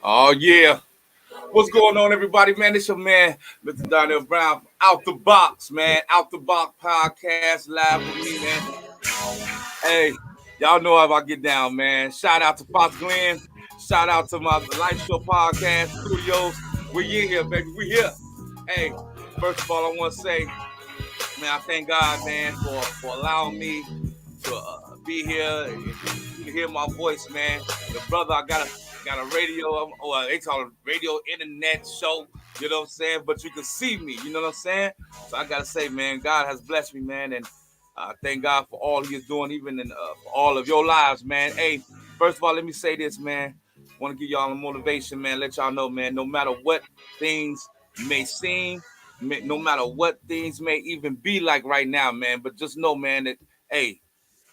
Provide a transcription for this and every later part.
Oh yeah. What's going on, everybody? Man, it's your man, Mr. Darnell Brown, Out the Box, man. Out the Box podcast live with me, man. Hey, y'all know how I get down, man. Shout out to Fox Glenn. Shout out to my Life Show podcast studios. We in here, baby. We here. Hey, first of all, I want to say, man, I thank God, man, for allowing me to be here and you to hear my voice, man. The brother, I got a radio, or they call it radio internet show. You know what I'm saying? But you can see me. You know what I'm saying? So I gotta say, man, God has blessed me, man, and I thank God for all He is doing, even in for all of your lives, man. Hey, first of all, let me say this, man. Want to give y'all a motivation, man. Let y'all know, man. No matter what things may seem, no matter what things may even be like right now, man. But just know, man, that hey,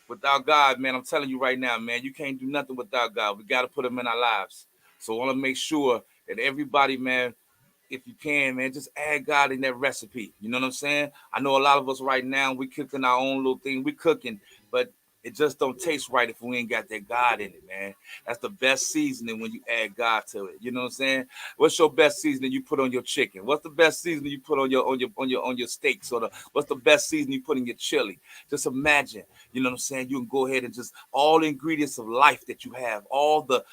without God, man, I'm telling you right now, man, you can't do nothing without God. We got to put Him in our lives. So I want to make sure that everybody, man, if you can, man, just add God in that recipe. You know what I'm saying? I know a lot of us right now, we cooking our own little thing. We cooking, but it just don't taste right if we ain't got that God in it, man. That's the best seasoning when you add God to it. You know what I'm saying? What's your best seasoning you put on your chicken? What's the best seasoning you put on your steaks? What's the best seasoning you put in your chili? Just imagine, you know what I'm saying? You can go ahead and just all the ingredients of life that you have, all the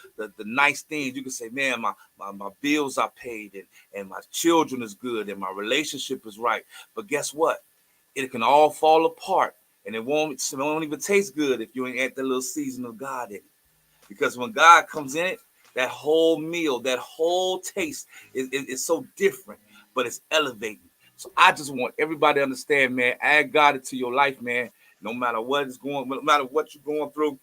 nice things. You can say, man, my bills are paid and my children is good and my relationship is right. But guess what? It can all fall apart and it won't even taste good if you ain't add that little season of God in it. Because when God comes in it, that whole meal, that whole taste is so different, but it's elevating. So I just want everybody to understand, man, add God into your life, man. No matter what you're going through,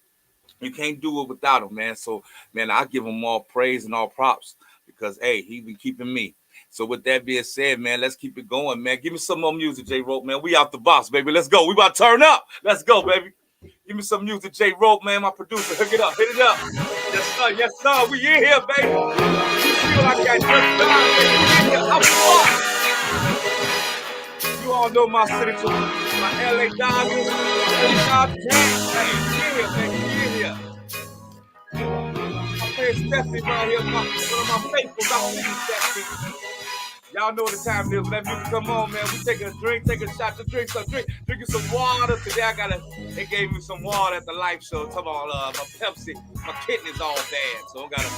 you can't do it without him, man. So, man, I give him all praise and all props because, hey, he been keeping me. So, with that being said, man, let's keep it going, man. Give me some more music, J. Rope, man. We out the box, baby. Let's go. We about to turn up. Let's go, baby. Give me some music, J. Rope, man. My producer, hook it up, hit it up. Yes, sir. Yes, sir. We in here, baby. You feel like that? Yes, sir, baby. We in here. Out the box. You all know my signature, my LA Dodgers, my LA Dodgers. Hey, we in here, baby. We in here. My friend Stephanie right here, one of my faithfuls. I see you, Stephanie. Y'all know what the time it is. When that music come on, man, we taking a drink, taking a shot to drinking some water. Today they gave me some water at the live show. Talking about my Pepsi, my kidneys all bad, so I gotta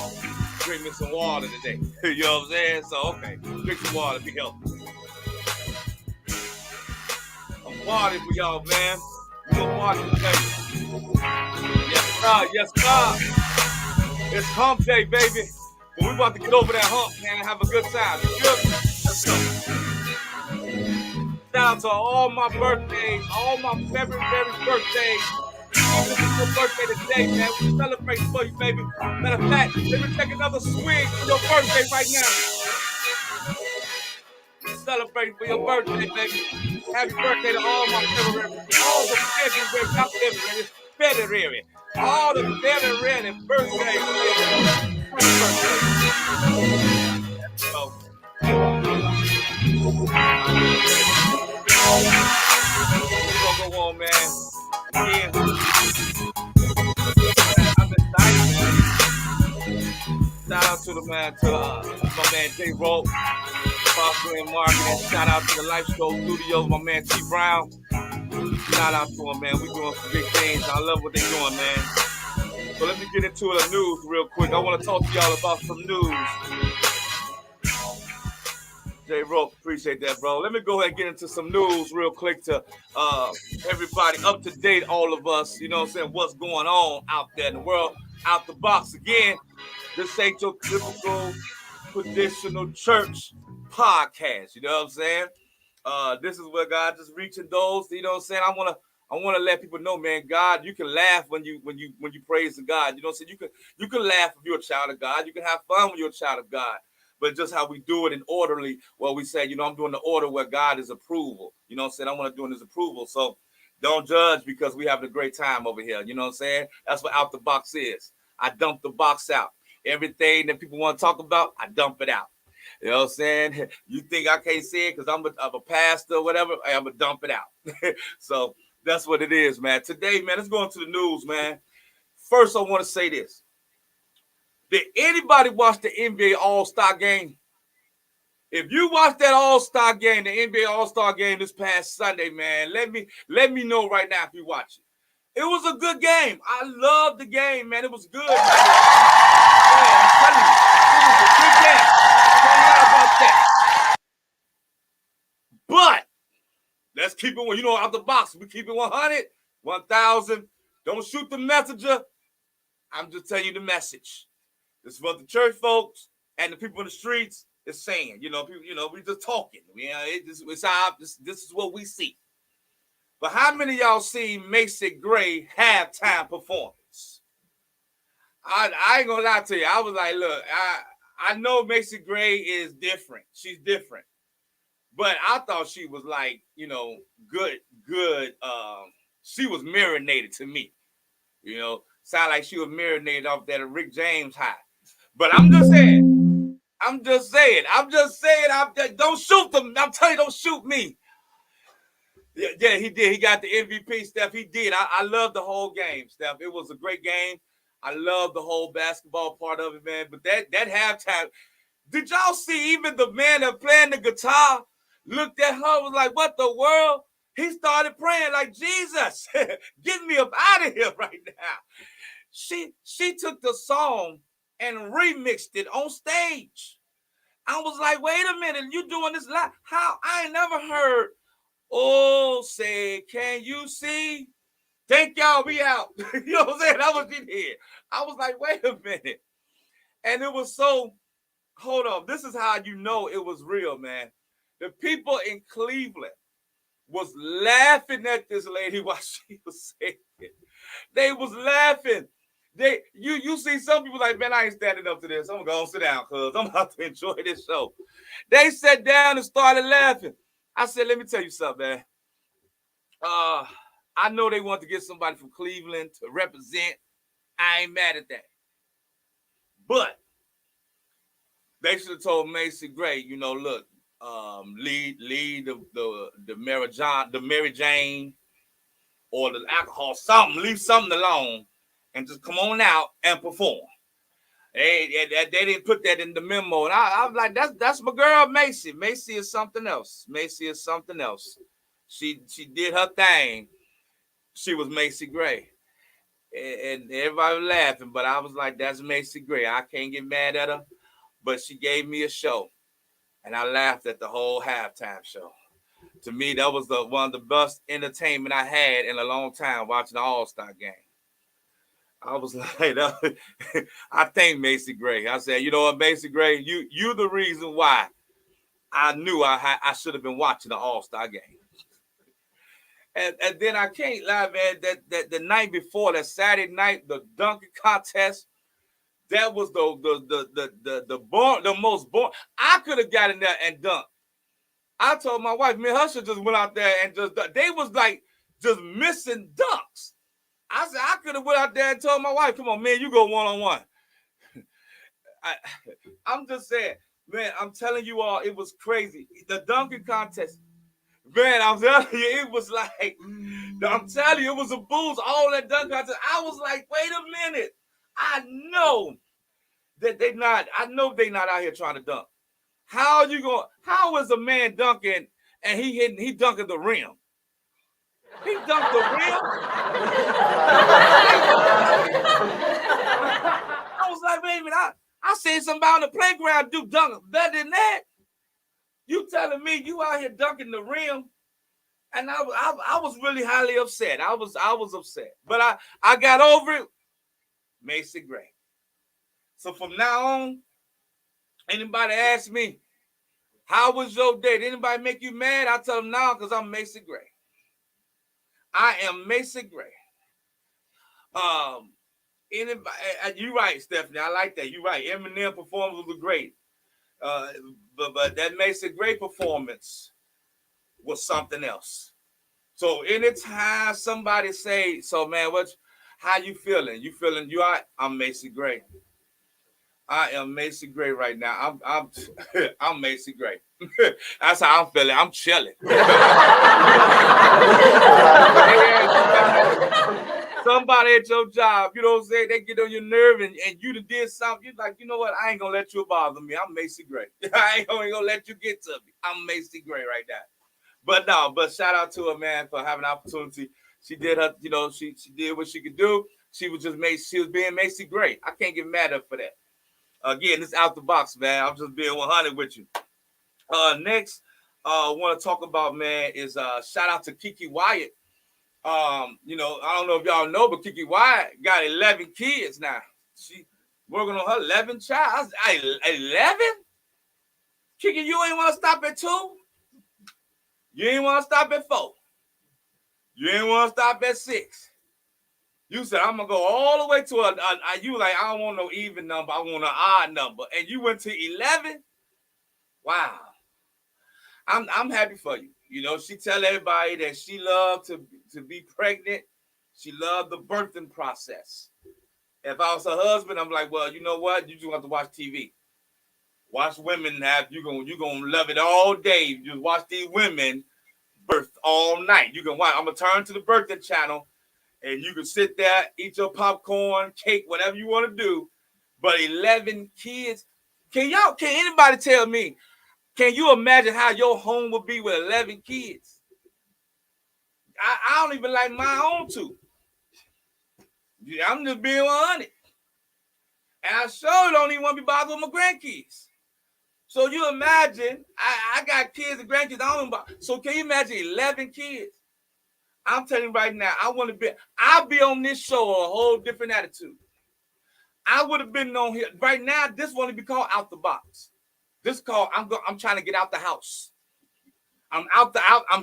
drink me some water today. You know what I'm saying? So okay, drink some water, be healthy. I'm partying for y'all, man. We gonna party today. Yes, sir. Yes, sir. It's hump day, baby. But we about to get over that hump, man, and have a good time. You feel me? Let's go. Shout out to all my birthdays, all my very birthdays. Even if it's your birthday today, man, we celebrate for you, baby. Matter of fact, let me take another swig for your birthday right now. We celebrate for your birthday, baby. Happy birthday to all my February, all the February, not February, February, all the February birthdays. Happy birthday. Let's go. We're gonna go on, man. Yeah. I'm excited, man. Shout out to the man, to my man J. Rope, Foster and Marketing. Shout out to the Life Show Studios, my man T. Brown. Shout out to him, man. We doing some big things. I love what they doing, man. So let me get into the news real quick. I want to talk to y'all about some news. J. Rope, appreciate that, bro. Let me go ahead and get into some news real quick to everybody up to date, all of us, you know what I'm saying, what's going on out there in the world. Out the box again. This ain't your typical traditional church podcast, you know what I'm saying? This is where God just reaching those, you know what I'm saying? I wanna let people know, man, God, you can laugh when you praise the God. You know what I'm saying? You can laugh if you're a child of God. You can have fun when you're a child of God. But just how we do it in orderly, well, we say, I'm doing the order where God is approval. You know what I'm saying? I want to do His approval. So don't judge because we having a great time over here. You know what I'm saying? That's what out the box is. I dump the box out. Everything that people want to talk about, I dump it out. You know what I'm saying? You think I can't say it because I'm a pastor or whatever? I'm going to dump it out. So that's what it is, man. Today, man, let's go into the news, man. First, I want to say this. Did anybody watch the NBA All-Star game? If you watched that All-Star game, the NBA All-Star game this past Sunday, man, let me know right now if you watch it. It was a good game. I loved the game, man. It was good. Man. Yeah, I'm telling you, it was a good game. Don't lie about that. But let's keep it, out the box. We keep it 100, 1,000. Don't shoot the messenger. I'm just telling you the message. This is what the church folks and the people in the streets is saying. People, we just talking. This is what we see. But how many of y'all seen Macy Gray halftime performance? I ain't gonna lie to you. I was like, look, I know Macy Gray is different. She's different. But I thought she was like, good. She was marinated to me. Sound like she was marinated off that Rick James high. But I'm just saying. Don't shoot them. I'm telling you, don't shoot me. Yeah, he did. He got the MVP, Steph. He did. I love the whole game, Steph. It was a great game. I love the whole basketball part of it, man. But that halftime, did y'all see even the man that playing the guitar looked at her, was like, what the world? He started praying like, Jesus, get me up out of here right now. She took the song and remixed it on stage. I was like, wait a minute, you doing this live? How? I ain't never heard, oh, say, can you see? Thank y'all, we out. You know what I'm saying? That was in here. I was like, wait a minute. And it was so, hold on, this is how you know it was real, man. The people in Cleveland was laughing at this lady while she was saying it. They was laughing. You see some people like, man, I ain't standing up to this. I'm going to sit down because I'm about to enjoy this show. They sat down and started laughing. I said, let me tell you something, man. I know they want to get somebody from Cleveland to represent. I ain't mad at that. But they should have told Macy Gray, look, lead the Mary Jane or the alcohol, something, leave something alone and just come on out and perform. They didn't put that in the memo. And I was like, that's my girl, Macy. Macy is something else. She did her thing. She was Macy Gray. And everybody was laughing, but I was like, that's Macy Gray. I can't get mad at her. But she gave me a show. And I laughed at the whole halftime show. To me, that was one of the best entertainment I had in a long time watching the All-Star game. I was like, I thank Macy Gray. I said, you know what, Macy Gray, you the reason why I knew I should have been watching the All-Star game. And then I can't lie, man, that the night before, that Saturday night, the dunking contest, that was the most boring. I could have got in there and dunked. I told my wife, me and her just went out there and they was like just missing dunks. I said, I could have went out there and told my wife, come on, man, you go one-on-one. I'm just saying, man, I'm telling you all, it was crazy. The dunking contest, man, I'm telling you, it was like, I'm telling you, it was a boost, all that dunk contest. I was like, wait a minute. I know that they not out here trying to dunk. How is a man dunking and he dunking the rim? He dunked the rim. I was like, wait a minute, I seen somebody on the playground do dunk better than that. You telling me you out here dunking the rim? And I was really highly upset. I was upset. But I got over it. Macy Gray. So from now on, anybody ask me, how was your day? Did anybody make you mad? I tell them now because I'm Macy Gray. I am Macy Gray. Anybody? You're right, Stephanie. I like that. You're right. Eminem performance was great. But that Macy Gray performance was something else. So anytime somebody say, so man, how you feeling? You feeling you all right? I'm Macy Gray. I am Macy Gray right now. I'm Macy Gray. That's how I'm feeling. I'm chilling. Somebody at your job, you know what I'm saying? They get on your nerve and you done did something. You're like, you know what? I ain't gonna let you bother me. I'm Macy Gray. I ain't gonna let you get to me. I'm Macy Gray right now. But no, but shout out to her, man, for having an opportunity. She did her, you know, she did what she could do. She was being Macy Gray. I can't get mad at her for that. Again, this out the box, man. I'm just being 100 with you. Next, want to talk about, man, is shout out to Kiki Wyatt. You know, I don't know if y'all know, but Kiki Wyatt got 11 kids now. She working on her 11th child. 11? Kiki, you ain't want to stop at 2? You ain't want to stop at 4? You ain't want to stop at 6? You said, I'm going to go all the way to you like, I don't want no even number. I want an odd number. And you went to 11? Wow. I'm happy for you. You know, she tell everybody that she loved to be pregnant. She loved the birthing process. If I was her husband, I'm like, well, you know what? You just have to watch TV. Watch women you're gonna love it all day. You just watch these women birth all night. You can watch. I'm gonna turn to the birthing channel and you can sit there, eat your popcorn, cake, whatever you want to do. But 11 kids. Can anybody tell me? Can you imagine how your home would be with 11 kids? I don't even like my own 2. I'm just being 100. And I sure don't even want to be bothered with my grandkids. So you imagine, I got kids and grandkids. So can you imagine 11 kids? I'm telling you right now, I'll be on this show a whole different attitude. I would have been on here. Right now, this won't be called Out the Box. This called, I'm trying to get out the house. I'm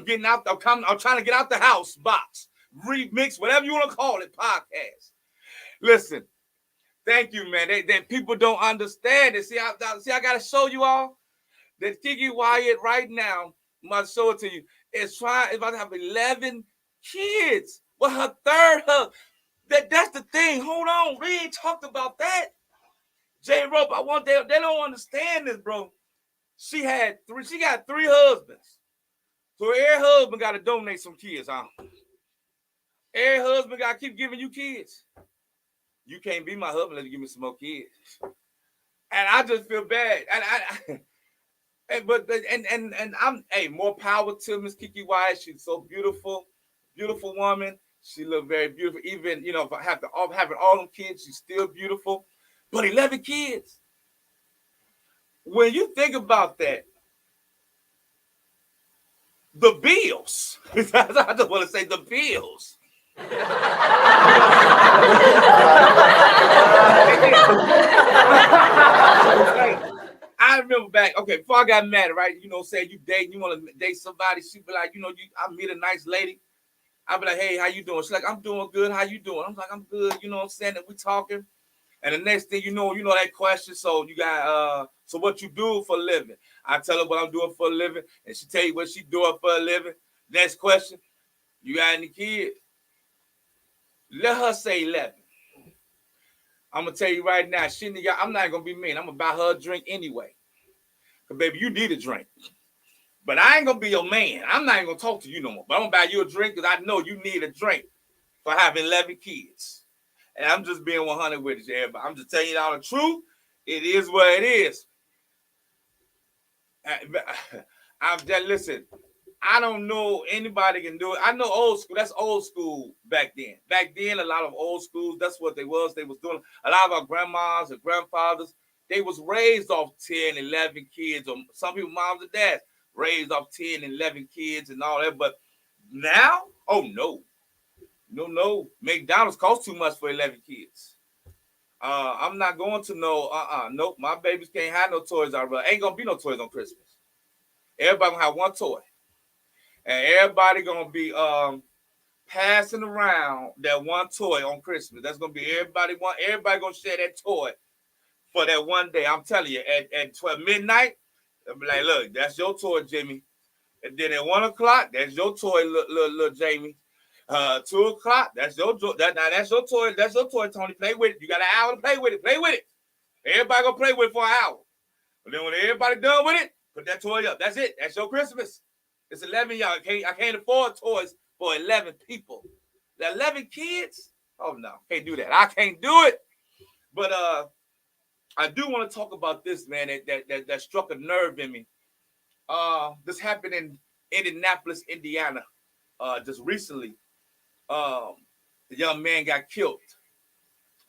getting out. I'm trying to get out the house box. Remix, whatever you want to call it, podcast. Listen, thank you, man. That people don't understand it. See, I got to show you all that Kiki Wyatt right now, I'm about to show it to you, is about to have 11 kids with her third husband. That's the thing. Hold on. We ain't talked about that. J. Rope, they don't understand this, bro. She got 3 husbands. So every husband got to donate some kids, huh? Every husband got to keep giving you kids. You can't be my husband unless you give me some more kids. And I just feel bad. And I'm more power to Miss Kiki Wyatt. She's so beautiful, beautiful woman. She looked very beautiful. Even, you know, if I have to having all them kids, she's still beautiful. But 11 kids. When you think about that, the bills. I just want to say the bills. I remember back, okay, before I got married, right? You know, say you dating, you want to date somebody, she be like, you know, I meet a nice lady. I be like, hey, how you doing? She's like, I'm doing good. How you doing? I'm like, I'm good. You know what I'm saying? And we talking. And the next thing you know that question. So you got, so what you do for a living? I tell her what I'm doing for a living, and she tell you what she doing for a living. Next question, you got any kids? Let her say 11. I'm gonna tell you right now, I'm not gonna be mean. I'm gonna buy her a drink anyway. Cause baby, you need a drink. But I ain't gonna be your man. I'm not even gonna talk to you no more. But I'm gonna buy you a drink because I know you need a drink for having 11 kids. And I'm just being 100 with you, everybody. I'm just telling you all the truth. It is what it is. I'm just listen. I don't know anybody can do it. I know old school. That's old school back then. Back then, a lot of old schools, that's what they was. They was doing. A lot of our grandmas and grandfathers, they was raised off 10, 11 kids. Or some people, moms and dads, raised off 10, 11 kids and all that. But now, oh, no. No. McDonald's costs too much for 11 kids. I'm not going to nope. My babies can't have no toys. Ain't going to be no toys on Christmas. Everybody going to have one toy. And everybody going to be passing around that one toy on Christmas. That's going to be everybody going to share that toy for that one day. I'm telling you, at 12 midnight, they'll be like, look, that's your toy, Jimmy. And then at 1 o'clock, that's your toy, little Jamie. 2 o'clock, that's your toy. That's your toy. That's your toy, Tony. Play with it. You got an hour to play with it. Play with it. Everybody gonna play with it for an hour. But then when everybody done with it, put that toy up. That's it. That's your Christmas. It's 11 y'all. I can't afford toys for 11 people. The 11 kids. Oh no, can't do that. I can't do it. But I do want to talk about this, man. That struck a nerve in me. This happened in Indianapolis, Indiana, just recently. Um, the young man got killed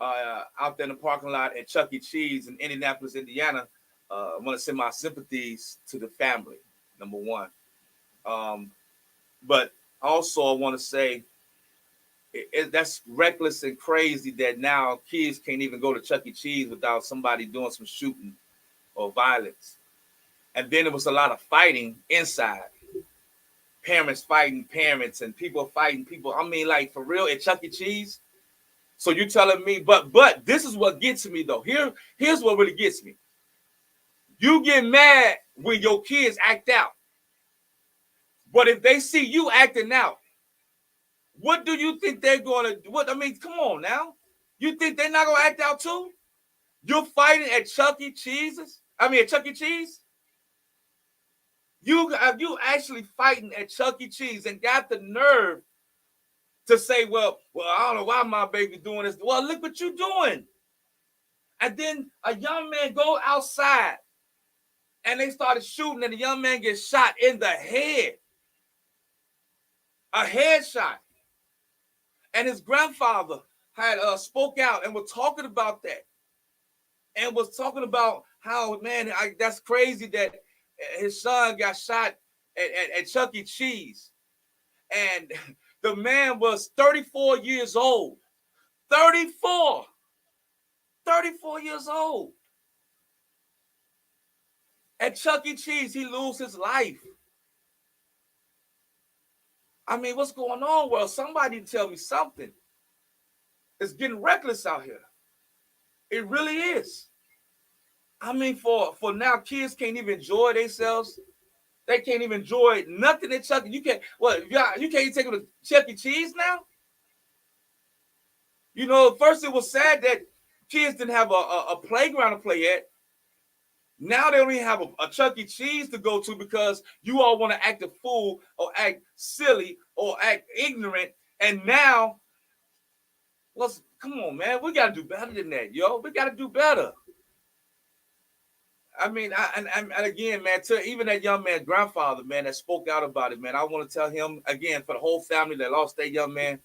out there in the parking lot at Chuck E. Cheese in Indianapolis, Indiana. I want to send my sympathies to the family, number one. Um, but also, I want to say that's reckless and crazy that now kids can't even go to Chuck E. Cheese without somebody doing some shooting or violence. And then there was a lot of fighting inside. Parents fighting parents and people fighting people. I mean, like for real at Chuck E. Cheese. So you telling me, but this is what gets me though. Here's what really gets me. You get mad when your kids act out. But if they see you acting out, what do you think they're gonna do? What I mean, come on now. You think they're not gonna act out too? You're fighting at Chuck E. Cheese's? I mean at Chuck E. Cheese? You actually fighting at Chuck E. Cheese and got the nerve to say, well, I don't know why my baby doing this. Well, look what you're doing. And then a young man go outside and they started shooting and the young man gets shot in the head. A headshot. And his grandfather had spoke out and was talking about that. And was talking about how, man, that's crazy that his son got shot at Chuck E. Cheese. And the man was 34 years old. 34 years old. At Chuck E. Cheese, he lose his life. I mean, what's going on? Well, somebody tell me something. It's getting reckless out here. It really is. I mean, for now, kids can't even enjoy themselves. They can't even enjoy nothing at Chuck E. You can't. What? You can't even take them to Chuck E. Cheese now. You know, first it was sad that kids didn't have a playground to play at. Now they don't even have a Chuck E. Cheese to go to because you all want to act a fool or act silly or act ignorant. And now, come on, man. We got to do better than that, yo. We got to do better. I mean, and again, man, to even that young man's grandfather, man, that spoke out about it, man, I want to tell him, again, for the whole family that lost their young man,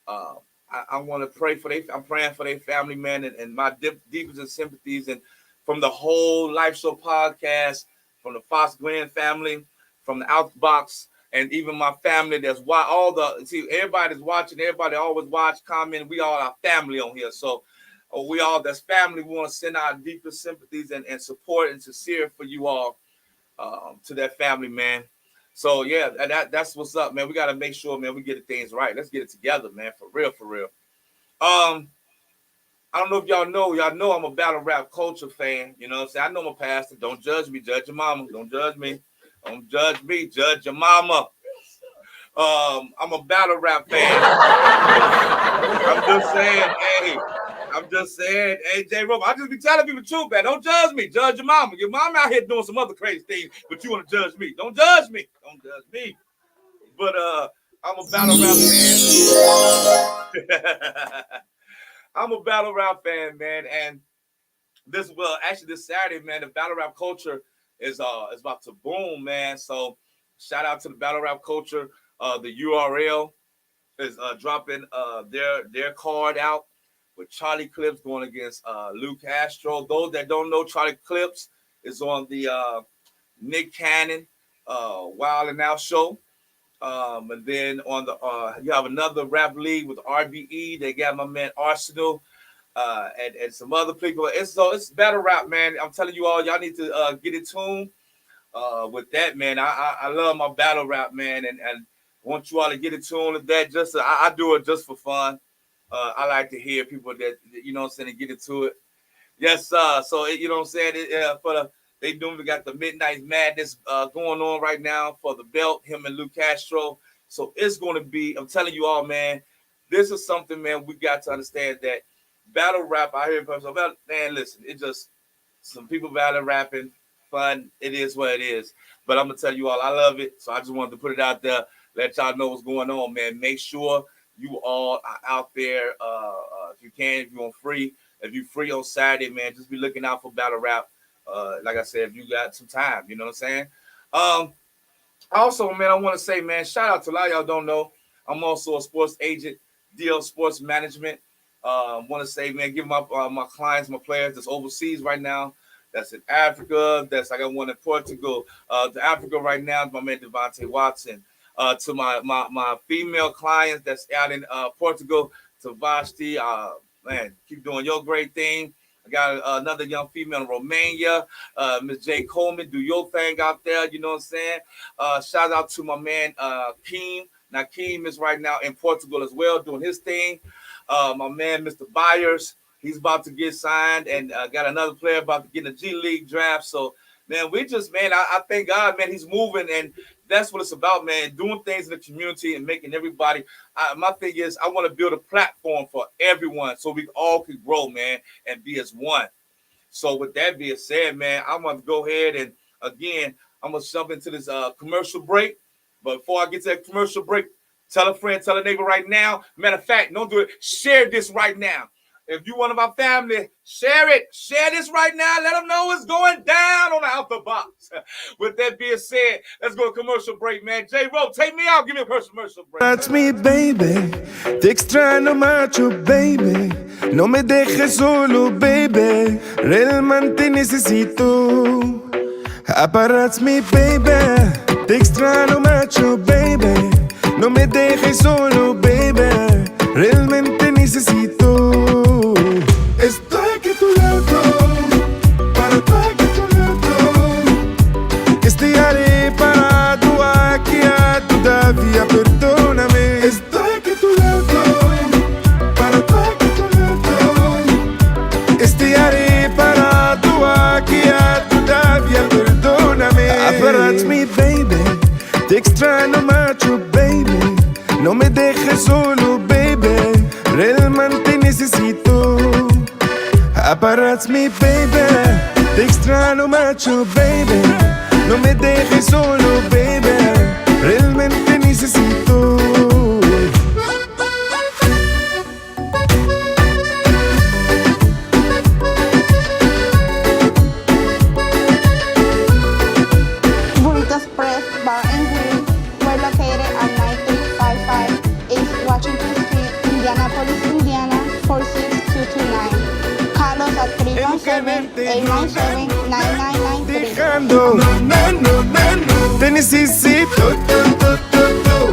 I want to pray for I'm praying for their family, man, and my deepest sympathies, and from the whole Life Show podcast, from the Fox Glenn family, from the Outbox, and even my family that's everybody's watching, everybody always watch, comment, we all our family on here, so we all that's family. We want to send our deepest sympathies and support and sincere for you all to that family, man. So yeah, that's what's up, man. We got to make sure, man, we get the things right. Let's get it together, man, for real. I don't know if y'all know I'm a battle rap culture fan. You know what I'm saying? I know my pastor. Don't judge me, judge your mama. Don't judge me. Don't judge me, judge your mama. I'm a battle rap fan. I'm just saying, hey, J. Robo, I just be telling people the truth, man. Don't judge me. Judge your mama. Your mama out here doing some other crazy things, but you want to judge me. Don't judge me. Don't judge me. But I'm a battle rap fan. I'm a battle rap fan, man. And this Saturday, man, the battle rap culture is about to boom, man. So shout out to the battle rap culture. The URL is dropping their card out with Charlie Clips going against Luke Castro. Those that don't know, Charlie Clips is on the Nick Cannon Wild and Out show. And then on the you have another rap league with RBE. They got my man Arsenal and some other people. It's battle rap, man. I'm telling you all, y'all need to get in tune with that, man. I love my battle rap, man, and want you all to get in tune with that. I do it just for fun. I like to hear people that, you know what I'm saying, get into it. Yes, so you know what I'm saying, they got the Midnight Madness going on right now for the belt, him and Luke Castro. So it's going to be, I'm telling you all, man, this is something, man, we got to understand that battle rap, I hear people, man, listen, it just, some people battle rapping, fun, it is what it is. But I'm going to tell you all, I love it. So I just wanted to put it out there, let y'all know what's going on, man. Make sure you all are out there. If you can, if you're free, if you're free on Saturday, man, just be looking out for battle rap. Like I said, if you got some time, you know what I'm saying. Um, Also, man, I want to say, man, shout out to a lot of y'all don't know. I'm also a sports agent, DL Sports Management. Want to say, man, give my clients, my players that's overseas right now. That's in Africa. That's I got one in Portugal. To Africa right now, my man Devontae Watson. To my female clients that's out in Portugal, to Vashti. Man, keep doing your great thing. I got another young female in Romania, Miss J. Coleman. Do your thing out there. You know what I'm saying? Shout out to my man Keem. Now Keem is right now in Portugal as well, doing his thing. My man Mr. Byers, he's about to get signed, and got another player about to get in the G League draft. So man, we just man, I thank God, man, he's moving, and that's what it's about, man. Doing things in the community and making everybody. My thing is, I want to build a platform for everyone so we all can grow, man, and be as one. So with that being said, man, I'm gonna go ahead and again, I'm gonna jump into this commercial break. But before I get to that commercial break, tell a friend, tell a neighbor right now. Matter of fact, don't do it. Share this right now. If you one of our family, share it. Share this right now. Let them know what's going down on the Out the Box. With that being said, let's go to commercial break, man. J-Ro, take me out. Give me a commercial break. That's me, baby. Te extraño macho, baby. No me dejes solo, baby. Realmente te necesito. Apparat's me, baby. Te extraño macho, baby. No me dejes solo, baby. Realmente necesito. Estoy aquí a tu lado. Para estar aquí a tu lado. Estaré parado aqui a todavia, perdóname. Estoy aquí a tu lado. Para estar aquí a tu lado. Estaré parado aqui a todavia, perdóname. Apparat's me, baby. Te extraño macho, baby. No me dejes solo, baby. Realmente necesito. Apparat's me, baby. Te extraño macho, baby. No me dejes solo, baby. Realmente necesito. Burrito Express Bar and Grill. We're located at 9355 East Washington Street, Indianapolis, Indiana 46229. Call us at 317-897-9993. Dejando, no, te necesito,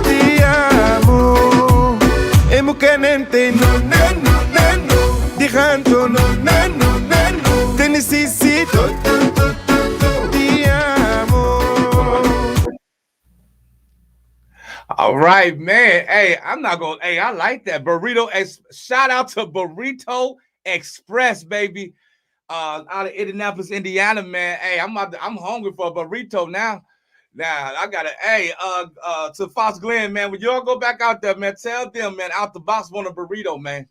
te amo, emocionante, no, dejando, no, te necesito, te amo. All right, man. Hey, I'm not gonna. Hey, I like that burrito. Shout out to Burrito Express, baby. Out of Indianapolis, Indiana, man. Hey, I'm hungry for a burrito now. Now I gotta. Hey, to Fox Glen, man. When y'all go back out there, man, tell them, man, Out the Box want a burrito, man.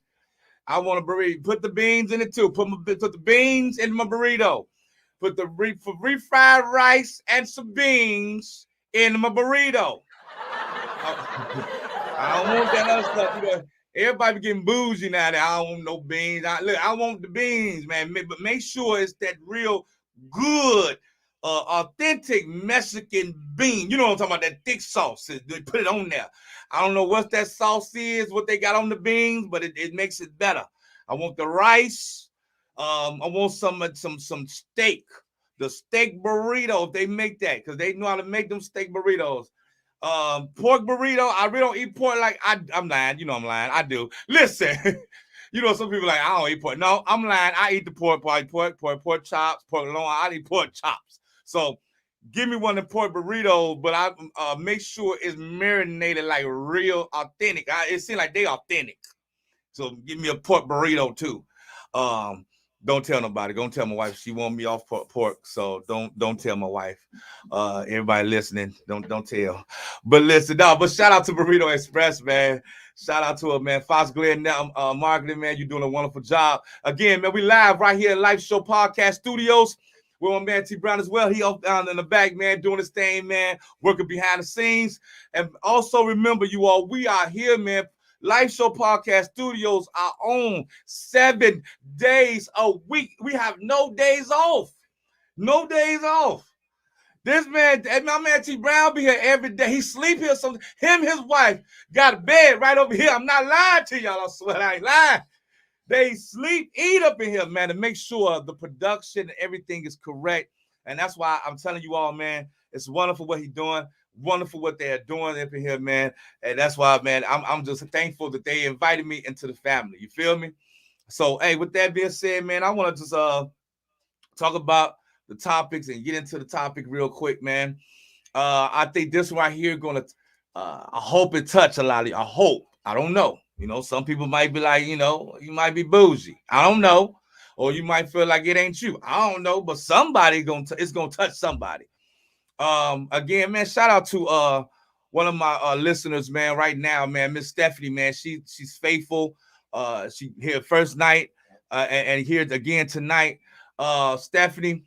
I want a burrito. Put the beans in it too. Put the beans in my burrito. Put the refried rice and some beans in my burrito. I don't want that other stuff. You know, everybody be getting bougie now. That I don't want no beans. I want the beans, man. But make sure it's that real good, authentic Mexican bean. You know what I'm talking about? That thick sauce. They put it on there. I don't know what that sauce is, what they got on the beans, but it makes it better. I want the rice. I want some steak. The steak burrito, if they make that, because they know how to make them steak burritos. Pork burrito. I really don't eat pork. Like I'm lying. You know I'm lying. I do. Listen, you know some people like I don't eat pork. No, I'm lying. I eat the pork chops, pork loin. I eat pork chops. So give me one of the pork burritos, but I make sure it's marinated like real authentic. It seems like they authentic. So give me a pork burrito too. Don't tell nobody. Don't tell my wife. She want me off pork. So don't tell my wife. Everybody listening, don't tell. But listen, no. But shout out to Burrito Express, man. Shout out to her, man. Fox Glen Marketing, man. You're doing a wonderful job. Again, man, we live right here at Life Show Podcast Studios. We're on man T Brown as well. He up down in the back, man, doing his thing, man, working behind the scenes. And also remember, you all, we are here, man. Live Show Podcast Studios are on 7 days a week. We have no days off. No days off. This man, my man T Brown be here every day. He sleep here. So him, his wife got a bed right over here. I'm not lying to y'all. I swear I ain't lying. They sleep, eat up in here, man, to make sure the production and everything is correct. And that's why I'm telling you all, man, it's wonderful what he's doing, wonderful what they're doing up in here, man. And that's why, man, I'm just thankful that they invited me into the family. You feel me? So, hey, with that being said, man, I want to just talk about the topics and get into the topic real quick, man. I think this right here gonna, I hope it touch a lot of you. I hope. I don't know. You know, some people might be like, you know, you might be bougie. I don't know. Or you might feel like it ain't you. I don't know. But somebody it's gonna touch somebody. Again, man, shout out to one of my listeners, man, right now, man, Miss Stephanie, man. She's faithful. She here first night, and here again tonight. Stephanie,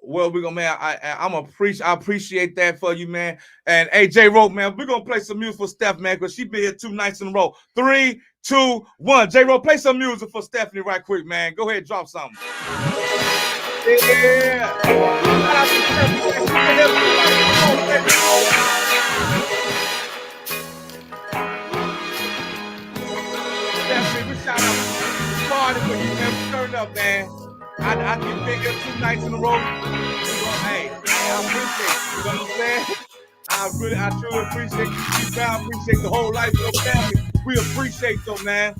well, we're gonna, man, I appreciate that for you, man. And AJ Rope, man, we're gonna play some music for Steph, man, because she been here 2 nights in a row. 3, 2, 1. J Rope, play some music for Stephanie right quick, man. Go ahead, drop something. Yeah. Shout out to Stephanie, man. She been here 2 nights in a row, baby. Stephanie, we shout out to party for you, man. We turned up, man. I just been here 2 nights in a row. Hey, I appreciate it. You know what I'm saying? I truly appreciate you. I appreciate the whole Life Show family. We appreciate them, man.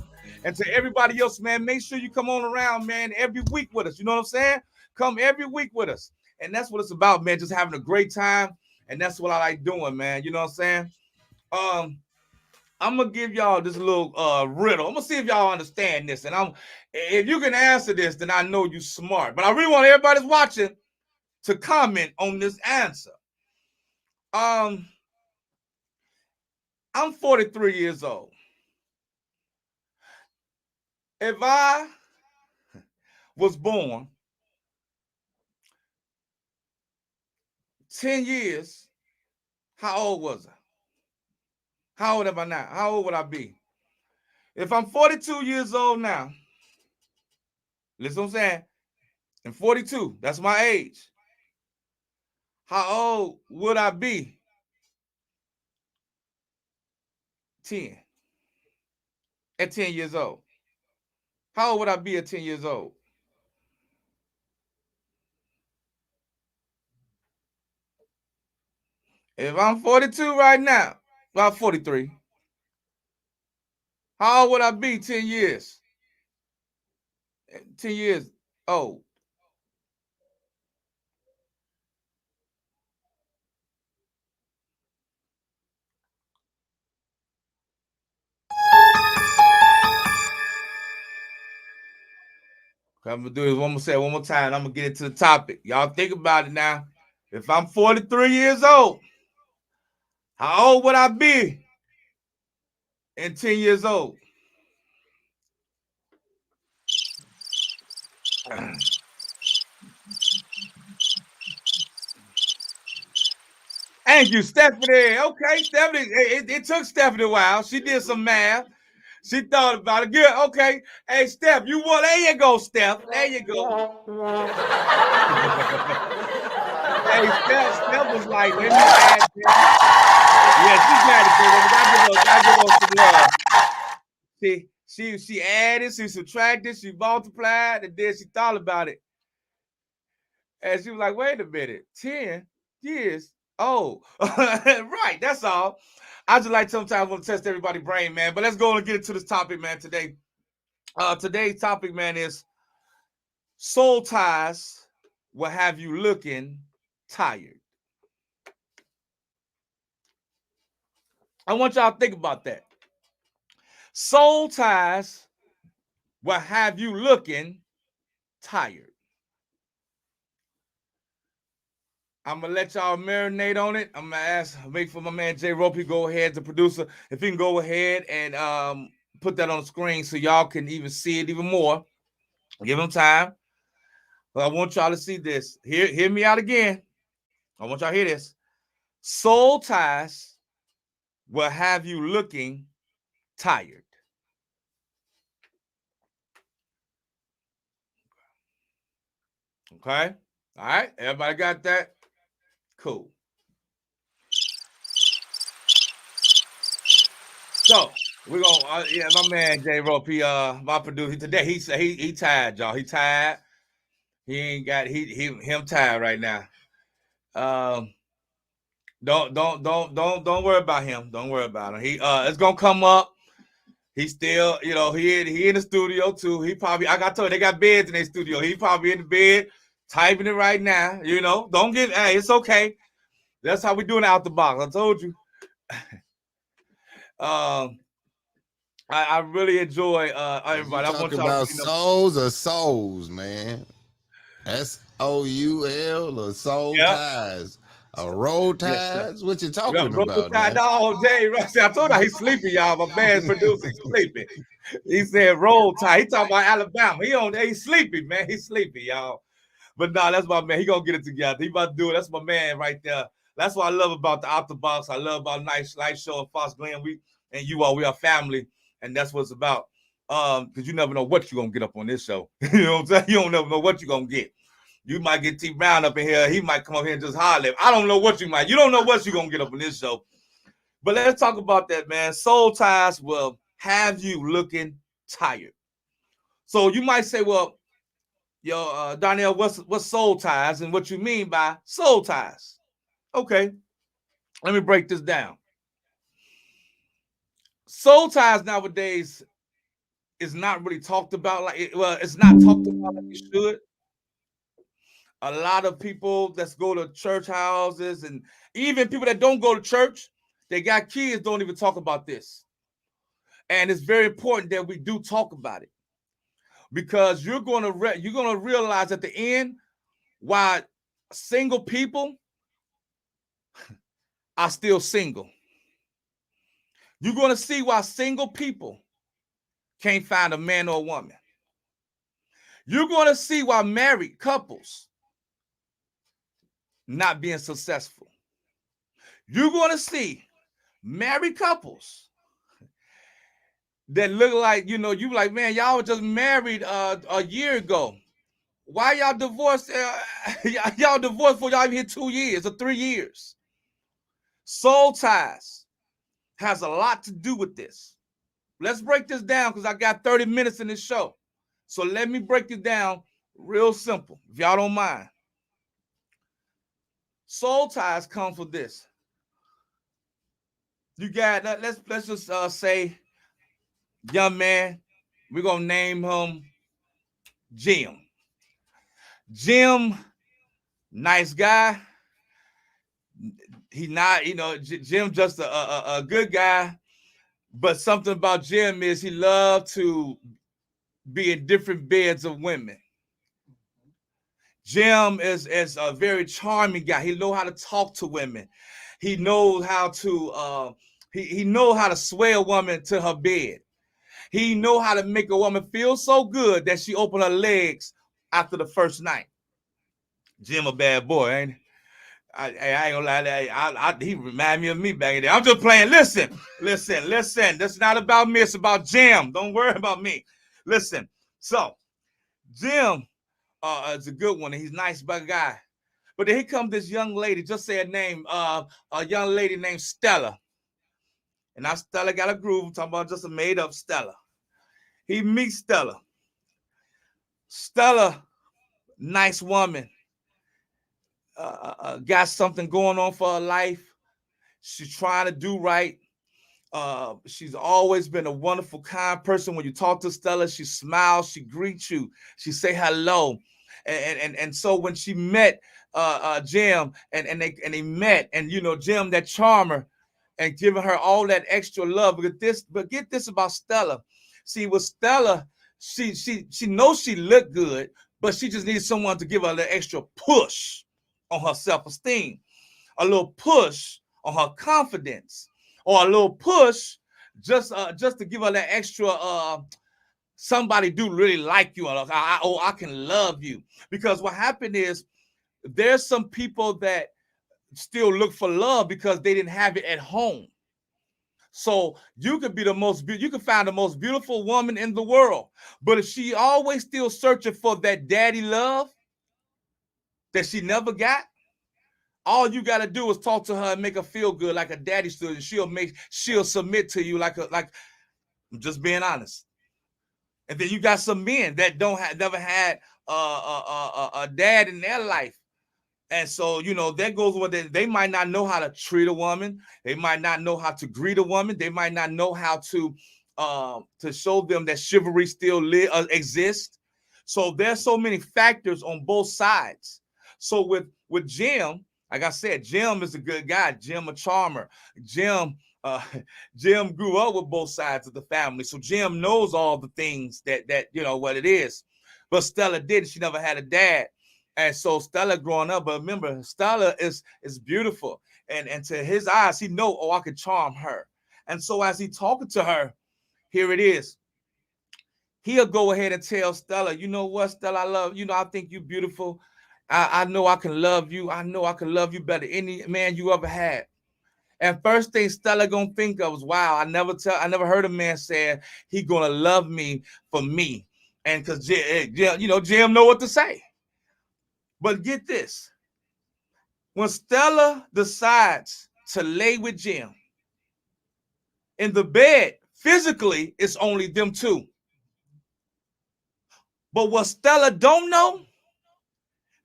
And to everybody else, man, make sure you come on around, man, every week with us. You know what I'm saying? Come every week with us. And that's what it's about, man. Just having a great time. And that's what I like doing, man. You know what I'm saying? I'm gonna give y'all this little riddle. I'm gonna see if y'all understand this. And if you can answer this, then I know you smart. But I really want everybody's watching to comment on this answer. I'm 43 years old. If I was born 10 years, how old was I? How old am I now? How old would I be? If I'm 42 years old now, listen what I'm saying, and 42, that's my age. How old would I be 10? At 10 years old? How old would I be at 10 years old? If I'm 42 right now, about 43, how old would I be 10 years? 10 years old. I'm gonna do this one more time. I'm gonna get into the topic. Y'all think about it now. If I'm 43 years old, how old would I be in 10 years old? Thank you, Stephanie. Okay, Stephanie. It took Stephanie a while. She did some math. She thought about it. Good. Okay. Hey, Steph, you want? There you go, Steph. There you go. Hey, Steph was like, let me add this. Yeah, she got it. I give her some love. She added, she subtracted, she multiplied, and then she thought about it. And she was like, wait a minute, 10 years old. Right, that's all. I just like sometimes want to test everybody's brain, man. But let's go and get into this topic, man, today. Today's topic, man, is soul ties will have you looking tired. I want y'all to think about that. Soul ties will have you looking tired. I'm gonna let y'all marinate on it. I'm gonna wait for my man J Rope, go ahead, the producer, if he can go ahead and put that on the screen so y'all can even see it even more. Give him time. But I want y'all to see this. Hear me out again. I want y'all to hear this. Soul ties will have you looking tired. Okay. All right. Everybody got that? Cool. So we're gonna yeah, my man J Rope, my producer today, he said he tired, y'all. He tired. He ain't got him tired right now. Um don't worry about him. Don't worry about him. He it's gonna come up. He still, he in the studio too. He probably I got told they got beds in their studio. He probably in the bed typing it right now. Don't get it's okay. That's how we doing it out the box. I told you. Um I really enjoy Is you everybody. I want talking y'all to about souls or souls, man? SOUL or soul yeah, ties or roll yes, sir. ties? What you Yeah, talking Roll about Tide now? all day. I told her he's sleeping, y'all. My man's producer, he's sleeping. He said roll tide. He talking about Alabama. He's sleepy, man. He's sleepy, y'all. But nah, that's my man. He gonna get it together. He about to do it. That's my man right there. That's what I love about the Out the Box. I love about Nice Light Show and Fox Glen. We are family, and that's what it's about. Because you never know what you're gonna get up on this show. You know what I'm saying? You don't never know what you're gonna get. You might get T Brown up in here. He might come up here and just holler. I don't know what you might. You don't know what you're gonna get up on this show. But let's talk about that, man. Soul ties will have you looking tired. So you might say, well, Darnell, what's soul ties and what you mean by soul ties? Okay, let me break this down. Soul ties nowadays is not really talked about it's not talked about like it should. A lot of people that go to church houses and even people that don't go to church, they got kids, don't even talk about this. And it's very important that we do talk about it because you're gonna realize at the end why single people are still single. You're gonna see why single people can't find a man or a woman. You're gonna see why married couples not being successful. You're gonna see married couples that look like, you like, man, y'all were just married a year ago. Why y'all divorced? Y'all divorced for y'all even hit 2 years or 3 years. Soul ties has a lot to do with this. Let's break this down because I got 30 minutes in this show. So let me break it down real simple, if y'all don't mind. Soul ties come for this. You got, let's just say, young man, we're gonna name him Jim. Jim, nice guy. He not, Jim just a good guy. But something about Jim is he loved to be in different beds of women. Jim is a very charming guy. He knows how to talk to women. He knows how to he knows how to sway a woman to her bed. He knows how to make a woman feel so good that she open her legs after the first night. Jim a bad boy, ain't he? I ain't gonna lie, he remind me of me back in there. I'm just playing. Listen. That's not about me. It's about Jim. Don't worry about me. Listen. So Jim is a good one, and he's a nice bug guy. But then here comes this young lady. Just say her name. A young lady named Stella. And now Stella got a groove. I'm talking about just a made up Stella. He meets Stella. Stella, nice woman. Got something going on for her life. She's trying to do right. She's always been a wonderful, kind person. When you talk to Stella, she smiles, she greets you, she say hello. And so when she met Jim and they met, and Jim, that charmer, and giving her all that extra love. But get this about Stella. See, with Stella, she knows she looked good, but she just needs someone to give her the extra push on her self-esteem, a little push on her confidence, or a little push just to give her that extra somebody do really like you, or I can love you. Because what happened is there's some people that still look for love because they didn't have it at home. So you could be you could find the most beautiful woman in the world, but if she always still searching for that daddy love that she never got, all you got to do is talk to her and make her feel good like a daddy should, and she'll submit to you like I'm just being honest. And then you got some men that never had a dad in their life. And so, that goes with it. They might not know how to treat a woman. They might not know how to greet a woman. They might not know how to show them that chivalry still exists. So there's so many factors on both sides. So with Jim, like I said, Jim is a good guy. Jim a charmer. Jim Jim grew up with both sides of the family. So Jim knows all the things that what it is. But Stella didn't. She never had a dad. And so Stella growing up, but remember, Stella is beautiful. And to his eyes, he know, I can charm her. And so as he talking to her, here it is. He'll go ahead and tell Stella, you know what, Stella, I love, I think you're beautiful. I know I can love you. I know I can love you better than any man you ever had. And first thing Stella gonna think of is, wow, I never heard a man say he gonna love me for me. And because Jim know what to say. But get this. When Stella decides to lay with Jim, in the bed, physically, it's only them two. But what Stella don't know,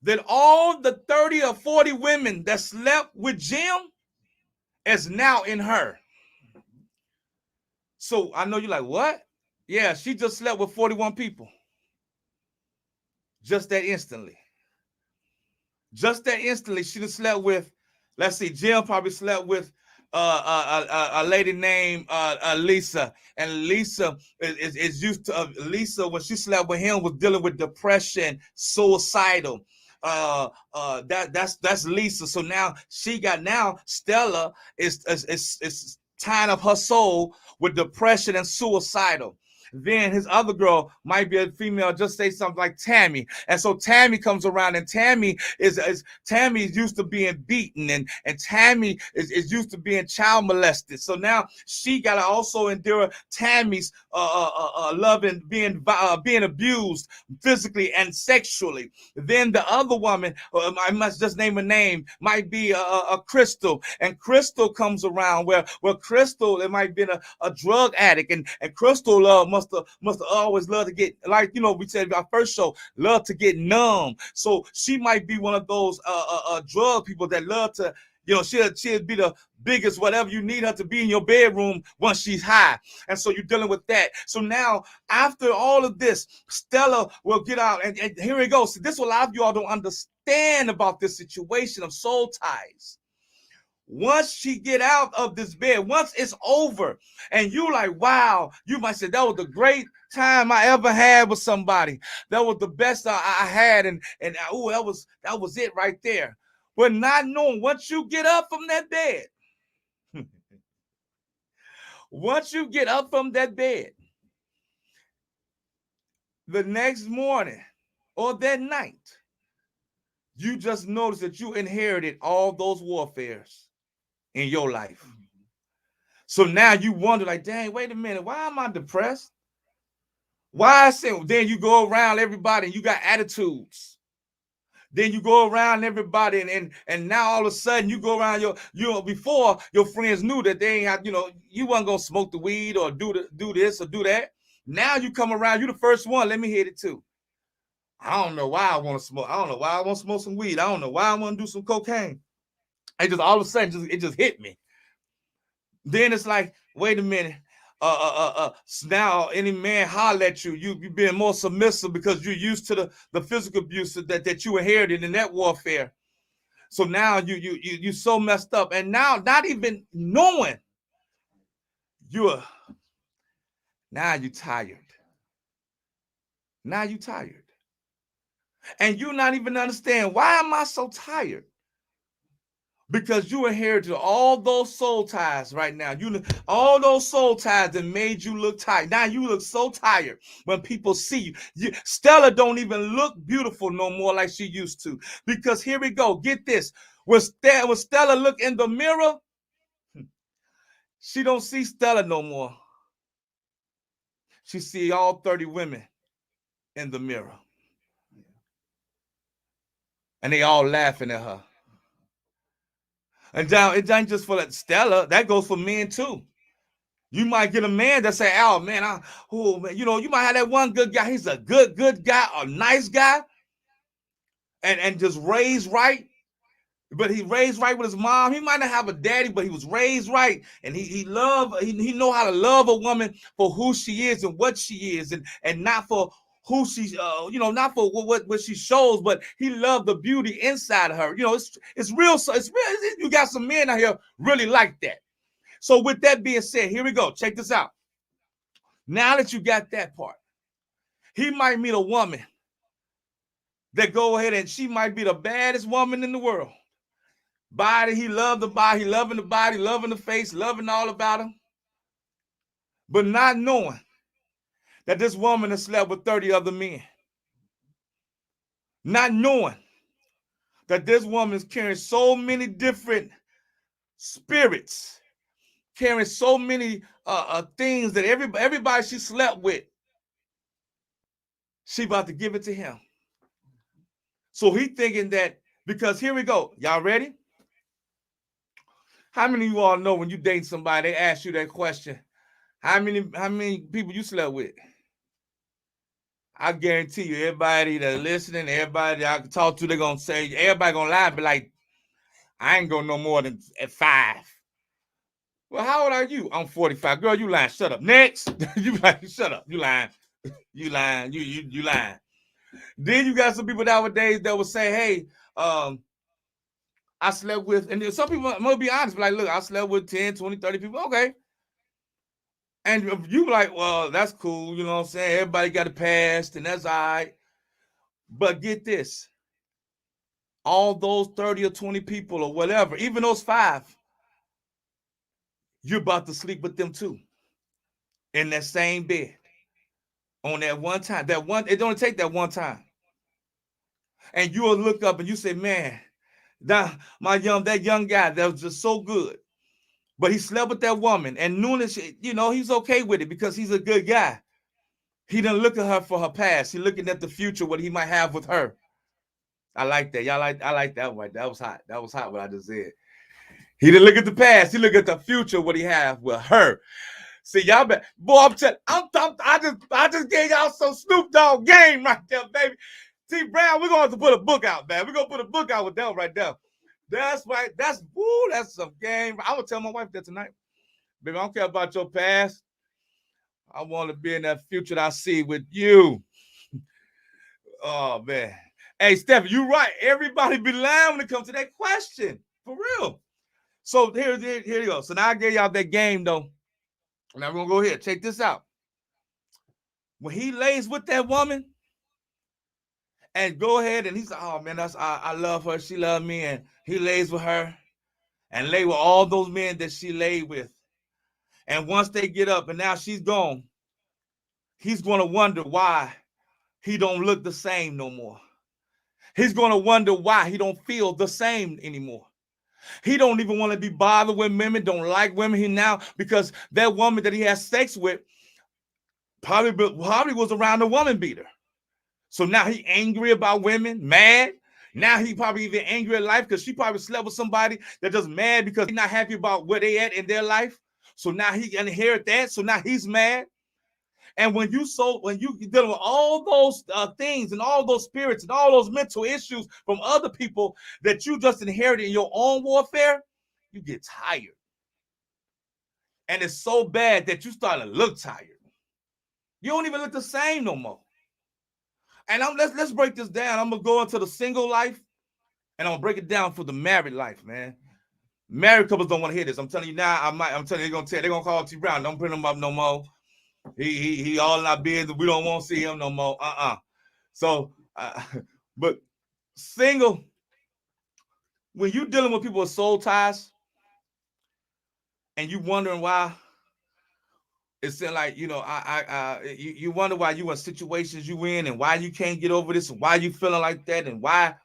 that all the 30 or 40 women that slept with Jim is now in her. So I know you're like, what? Yeah, she just slept with 41 people. Just that instantly. Just that instantly, she just slept with, let's see, Jim probably slept with a lady named Lisa. And Lisa is used to, Lisa, when she slept with him, was dealing with depression, suicidal. That's Lisa. So now Stella is tying up her soul with depression and suicidal. Then his other girl might be a female, just say something like Tammy. And so Tammy comes around, and Tammy is used to being beaten, and Tammy is used to being child molested. So now she got to also endure Tammy's love and being abused physically and sexually. Then the other woman, I must just name a name, might be a Crystal. And Crystal comes around where Crystal, it might be a drug addict, and Crystal must have always loved to get, like, we said in our first show, love to get numb. So she might be one of those drug people that love to, she'll be the biggest whatever you need her to be in your bedroom once she's high. And so you're dealing with that. So now, after all of this, Stella will get out, and here it goes. So this, a lot of you all don't understand about this situation of soul ties. Once she get out of this bed, once it's over, and you like, wow, you might say, that was the great time I ever had with somebody. That was the best I had, and oh, that was it right there. But not knowing, once you get up from that bed, once you get up from that bed, the next morning or that night, you just notice that you inherited all those warfares in your life. So now you wonder, like, dang, wait a minute, why am I depressed? Why is it? Then you go around everybody and you got attitudes. Then you go around everybody, and now all of a sudden you go around before your friends knew that they ain't have, you wasn't gonna smoke the weed or do this or do that. Now you come around, you the first one. Let me hit it too. I don't know why I want to smoke. I don't know why I want to smoke some weed. I don't know why I want to do some cocaine. And just all of a sudden, it just hit me. Then it's like, wait a minute. Now any man holler at you, you being more submissive because you're used to the physical abuse that you inherited in that warfare. So now you so messed up, and now not even knowing now you're tired. Now you're tired, and you not even understand, why am I so tired? Because you inherited all those soul ties right now. All those soul ties that made you look tired. Now you look so tired when people see you. Stella don't even look beautiful no more like she used to. Because here we go. Get this. When Stella look in the mirror, She don't see Stella no more. She see all 30 women in the mirror. And they all laughing at her. And John, it ain't just for that Stella. That goes for men too. You might get a man that say, "Oh man, man, you might have that one good guy. He's a good guy, a nice guy, and just raised right. But he raised right with his mom. He might not have a daddy, but he was raised right, and he know how to love a woman for who she is and what she is, and not for who she's not for what she shows, but he loved the beauty inside of her. It's real. So it's real. You got some men out here really like that. So with that being said, here we go. Check this out. Now that you got that part, he might meet a woman that go ahead and she might be the baddest woman in the world. Body, he loved the body, he loving the body, loving the face, loving all about him. But not knowing that this woman has slept with 30 other men. Not knowing that this woman is carrying so many different spirits, carrying so many things that everybody she slept with, she about to give it to him. So he thinking that, because here we go. Y'all ready? How many of you all know when you date somebody, they ask you that question? How many people you slept with? I guarantee you, everybody that's listening, everybody I can talk to, they're gonna say, everybody gonna lie, but like, I ain't gonna no more than at 5. Well, how old are you? I'm 45. Girl, you lying. Shut up. Next. You lying. Shut up. You lying. You lying. You lying. Then you got some people nowadays that will say, hey, I slept with, and some people might be honest, like, look, I slept with 10, 20, 30 people. Okay. And you be like, well, that's cool. You know what I'm saying? Everybody got a past, and that's all right. But get this. All those 30 or 20 people or whatever, even those 5, you're about to sleep with them too. In that same bed. On that one time. It don't take that one time. And you'll look up and you say, man, that young guy that was just so good. But he slept with that woman, and Nunes, he's okay with it because he's a good guy. He didn't look at her for her past. He's looking at the future, what he might have with her. I like that. I like that one. That was hot. That was hot what I just said. He didn't look at the past. He looked at the future, what he have with her. See, y'all bet. Boy, I just gave y'all some Snoop Dogg game right there, baby. T. Brown, we're going to have to put a book out, man. We're going to put a book out with that right there. That's right. That's some game. I'm going to tell my wife that tonight. Baby, I don't care about your past. I want to be in that future that I see with you. Oh, man. Hey, Steph, you're right. Everybody be lying when it comes to that question. For real. So here you go. So now I gave y'all that game, though. Now we're going to go ahead. Check this out. When he lays with that woman, and go ahead and he's like, oh, man, I love her. She loved me. And he lays with her and lay with all those men that she laid with. And once they get up and now she's gone, he's going to wonder why he don't look the same no more. He's going to wonder why he don't feel the same anymore. He don't even want to be bothered with women, don't like women because that woman that he has sex with probably was around a woman beater. So now he angry about women, mad. Now he probably even angry at life because she probably slept with somebody that just mad because he's not happy about where they at in their life. So now he inherit that. So now he's mad. And when you dealing with all those things and all those spirits and all those mental issues from other people that you just inherited in your own warfare, you get tired. And it's so bad that you start to look tired. You don't even look the same no more. And let's break this down. I'm gonna go into the single life, and I'm gonna break it down for the married life, man. Married couples don't want to hear this. I'm telling you now. I'm telling you, they're gonna call T Brown. Don't bring him up no more. He all in our business. We don't want to see him no more. So, but single, when you dealing with people with soul ties, and you wondering why, it's like, you wonder why you in situations you in and why you can't get over this and why you feeling like that and why,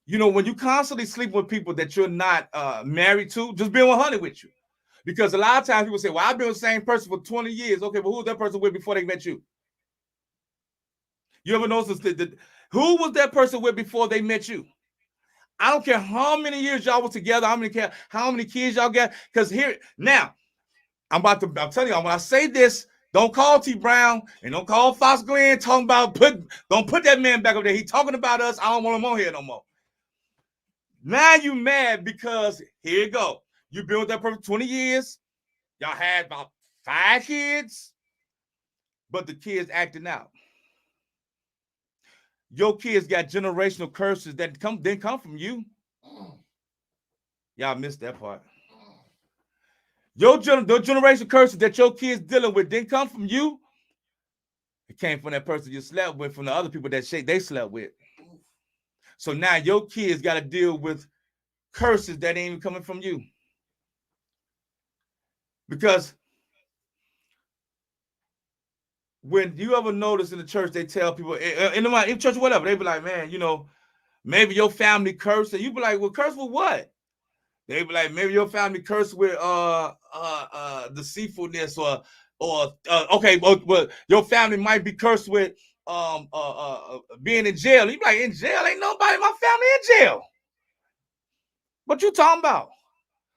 when you constantly sleep with people that you're not married to, just being 100 with you. Because a lot of times people say, well, I've been with the same person for 20 years. Okay, but who was that person with before they met you? You ever notice who was that person with before they met you? I don't care how many years y'all were together, how many kids y'all got. Because here, now, I'm telling y'all, when I say this, don't call T Brown and don't call Fox Glenn talking about don't put that man back up there. He talking about us. I don't want him on here no more. Now you mad because here you go. You been with that person 20 years. Y'all had about 5 kids, but the kids acting out. Your kids got generational curses that didn't come from you. Y'all missed that part. The generational curses that your kids dealing with didn't come from you. It came from that person you slept with, from the other people that they slept with. So now your kids got to deal with curses that ain't even coming from you. Because when you ever notice in the church, they tell people, in church, whatever, they be like, man, maybe your family cursed. And you be like, well, curse with what? They be like, maybe your family cursed with deceitfulness or okay, but your family might be cursed with being in jail. You be like, in jail? Ain't nobody in my family in jail. What you talking about?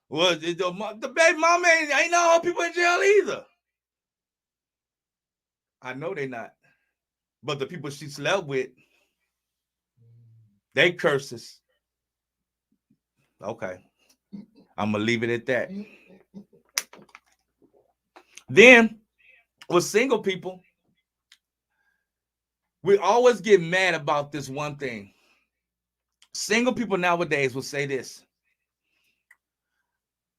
Well, the baby mama ain't no people in jail either. I know they not. But the people she slept with, they curses. Okay. I'm going to leave it at that. Then, with single people, we always get mad about this one thing. Single people nowadays will say this.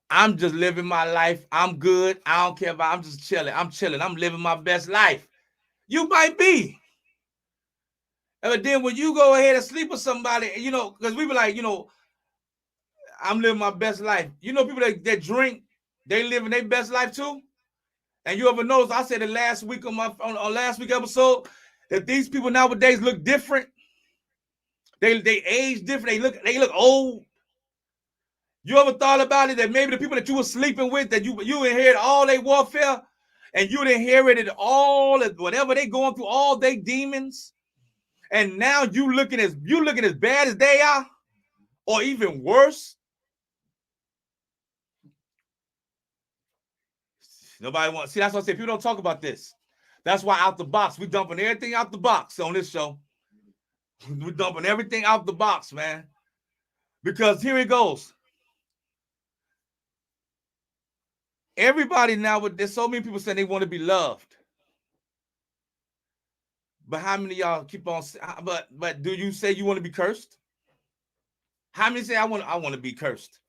I'm just living my life. I'm good. I don't care about, I'm just chilling. I'm chilling. I'm living my best life. You might be. But then when you go ahead and sleep with somebody, because we be like, I'm living my best life. People that drink, they living their best life too. And you ever notice, I said it last week on last week episode, that these people nowadays look different. They age different. They look old. You ever thought about it that maybe the people that you were sleeping with, that you inherited all their warfare, and you inherited all of whatever they going through, all their demons, and now you looking as bad as they are, or even worse. Nobody wants. See, that's what I say. People don't talk about this. That's why out the box, we dumping everything out the box on this show. We're dumping everything out the box, man. Because here it goes. Everybody now, there's so many people saying they want to be loved. But how many of y'all keep on? But do you say you want to be cursed? How many say I want to be cursed?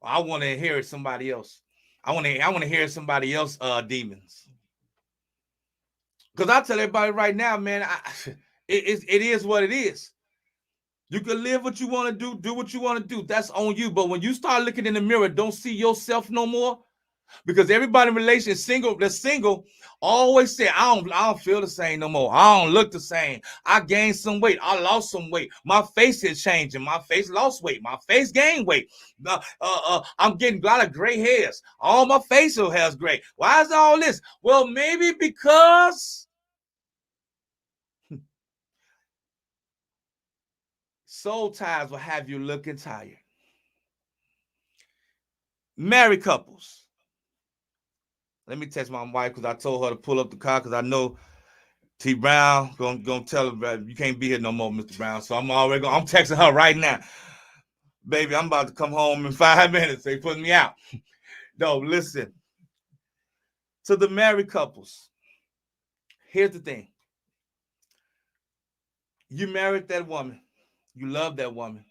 I want to inherit somebody else. I want to hear somebody else demons. Because I tell everybody right now, man, it is what it is. You can live what you want to do what you want to do. That's on you. But when you start looking in the mirror, don't see yourself no more. Because everybody in relation that's single always say, I don't feel the same no more. I don't look the same. I gained some weight. I lost some weight. My face is changing. My face lost weight. My face gained weight. I'm getting a lot of gray hairs. All my facial hair is gray. Why is all this? Well, maybe because soul ties will have you looking tired. Married couples. Let me text my wife because I told her to pull up the car because I know T Brown gonna tell her you can't be here no more, Mr. Brown. So I'm texting her right now. Baby, I'm about to come home in 5 minutes. They putting me out. No, listen. To the married couples, here's the thing. You married that woman. You love that woman.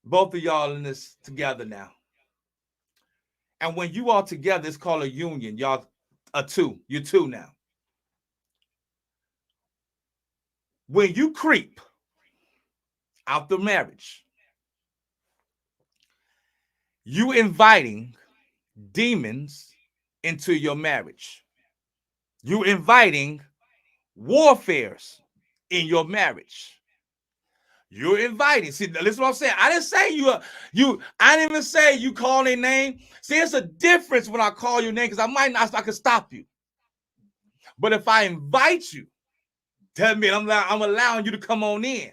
Both of y'all in this together now. And when you all together, it's called a union. Y'all are two. You're two now. When you creep out the marriage, you inviting demons into your marriage. You inviting warfares in your marriage. You're inviting. See, listen to what I'm saying. I didn't say I didn't even say you call their name. See, it's a difference when I call your name because I could stop you. But if I invite you, tell me I'm allowing you to come on in.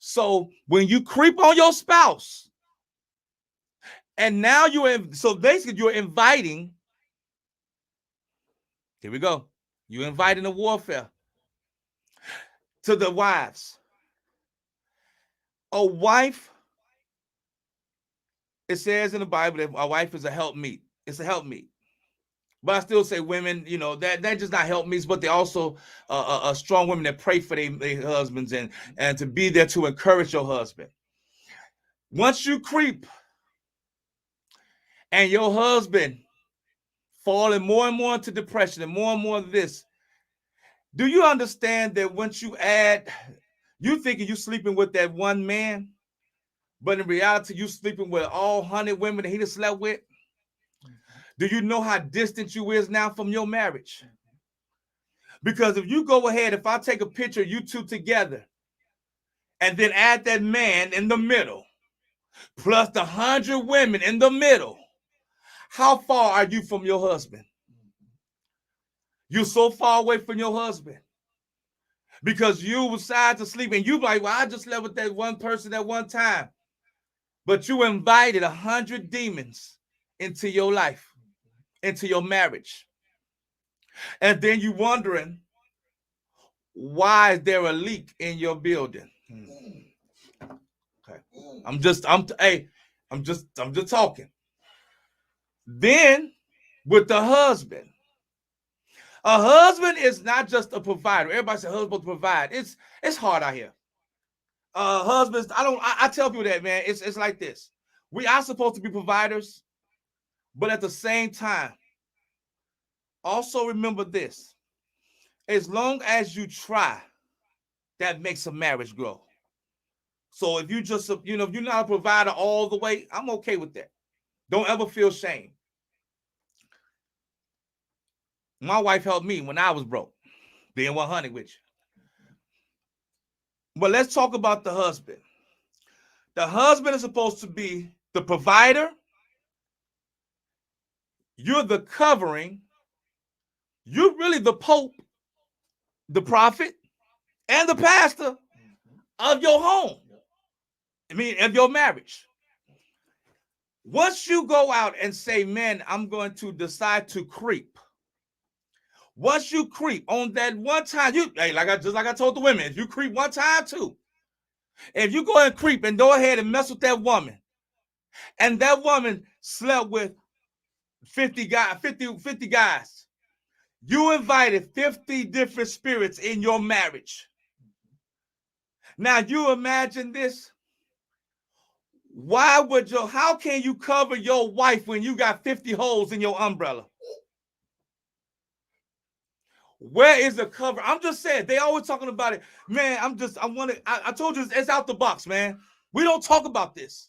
So when you creep on your spouse, and now so basically you're inviting. Here we go. You're inviting a warfare to the wives. A wife, it says in the Bible that a wife is a helpmeet. It's a helpmeet. But I still say women, that just not helpmeets, but they also strong women that pray for their husbands and to be there to encourage your husband. Once you creep and your husband falling more and more into depression and more of this, do you understand that once you thinking you sleeping with that one man, but in reality, you sleeping with all 100 women that he just slept with? Do you know how distant you is now from your marriage? Because if I take a picture of you two together and then add that man in the middle, plus the 100 women in the middle, how far are you from your husband? You're so far away from your husband. Because you decide to sleep and you like, well, I just slept with that one person at one time. But you invited 100 demons into your life, into your marriage. And then you wondering, why is there a leak in your building? Okay. I'm just talking. Then with the husband. A husband is not just a provider. Everybody says husband to provide. It's hard out here. Husbands, I tell people that, man, it's like this. We are supposed to be providers, but at the same time, also remember this. As long as you try, that makes a marriage grow. So if you just, if you're not a provider all the way, I'm okay with that. Don't ever feel shame. My wife helped me when I was broke, being 100 with you. But let's talk about the husband. The husband is supposed to be the provider. You're the covering. You're really the pope, the prophet, and the pastor of your home. Of your marriage. Once you go out and say, man, I'm going to decide to creep. Once you creep on that one time, like I told the women, if you creep one time too, if you go and creep and go ahead and mess with that woman, and that woman slept with 50 guys, you invited 50 different spirits in your marriage. Now you imagine this. How can you cover your wife when you got 50 holes in your umbrella? Where is the cover? I'm just saying, they always talking about it. Man, I told you it's out the box, man. We don't talk about this.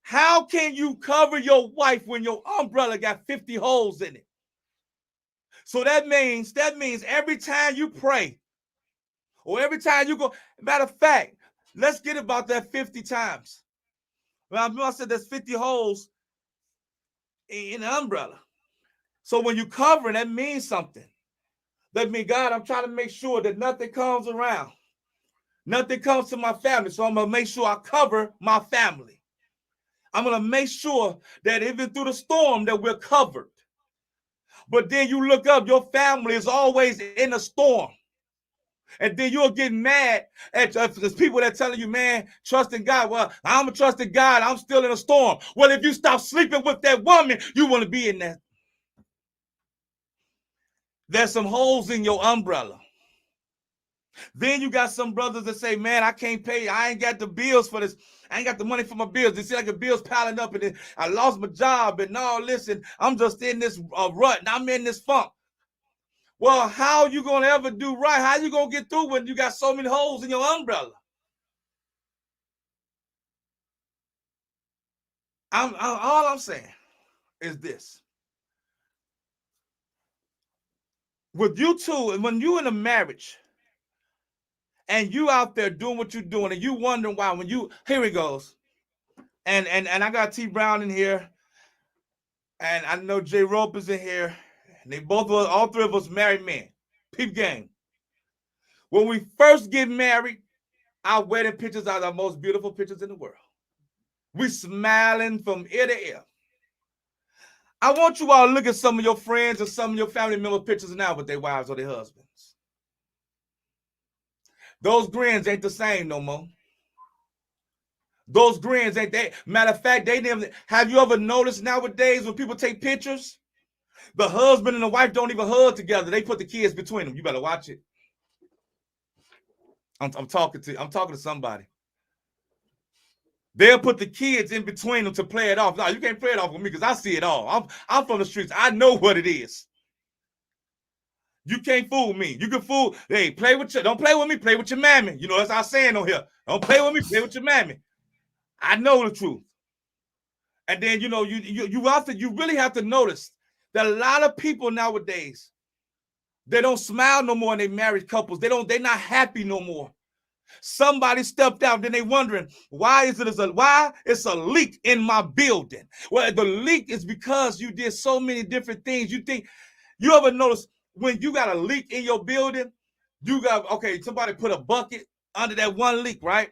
How can you cover your wife when your umbrella got 50 holes in it? So that means every time you pray, or every time you go, matter of fact, let's get about that 50 times. Well, I said there's 50 holes in the umbrella. So when you cover, that means something. That means, God, I'm trying to make sure that nothing comes around. Nothing comes to my family. So I'm going to make sure I cover my family. I'm going to make sure that even through the storm that we're covered. But then you look up, your family is always in a storm. And then you'll get mad at the people that telling you, man, trust in God. Well, I'm a trust in God. I'm still in a storm. Well, if you stop sleeping with that woman, you want to be in that. There's some holes in your umbrella. Then you got some brothers that say, man, I can't pay. I ain't got the bills for this. I ain't got the money for my bills. They see like the bills piling up and then I lost my job and all this. And I'm just in this rut and I'm in this funk. Well, how are you going to ever do right? How are you going to get through when you got so many holes in your umbrella? All I'm saying is this. With you two, and when you're in a marriage, and you out there doing what you're doing, and you wondering why when you, here it goes. And I got T Brown in here, and I know J Rope is in here. And they both were, all three of us married men. Peep game. When we first get married, our wedding pictures are the most beautiful pictures in the world. We smiling from ear to ear. I want you all to look at some of your friends and some of your family member pictures now with their wives or their husbands. Those grins ain't the same no more. Those grins ain't they. Matter of fact, they never. Have you ever noticed nowadays when people take pictures, the husband and the wife don't even hug together. They put the kids between them. You better watch it. I'm talking to somebody. They'll put the kids in between them to play it off. No, you can't play it off with me because I see it all. I'm from the streets. I know what it is. You can't fool me. You can fool. Hey, don't play with me. Play with your mammy. You know that's our saying on here. Don't play with me. Play with your mammy. I know the truth. And then you really have to notice that a lot of people nowadays, they don't smile no more in their married couples. They're not happy no more. Somebody stepped out, then they wondering why it's a leak in my building. Well, the leak is because you did so many different things. You ever notice when you got a leak in your building, somebody put a bucket under that one leak, right?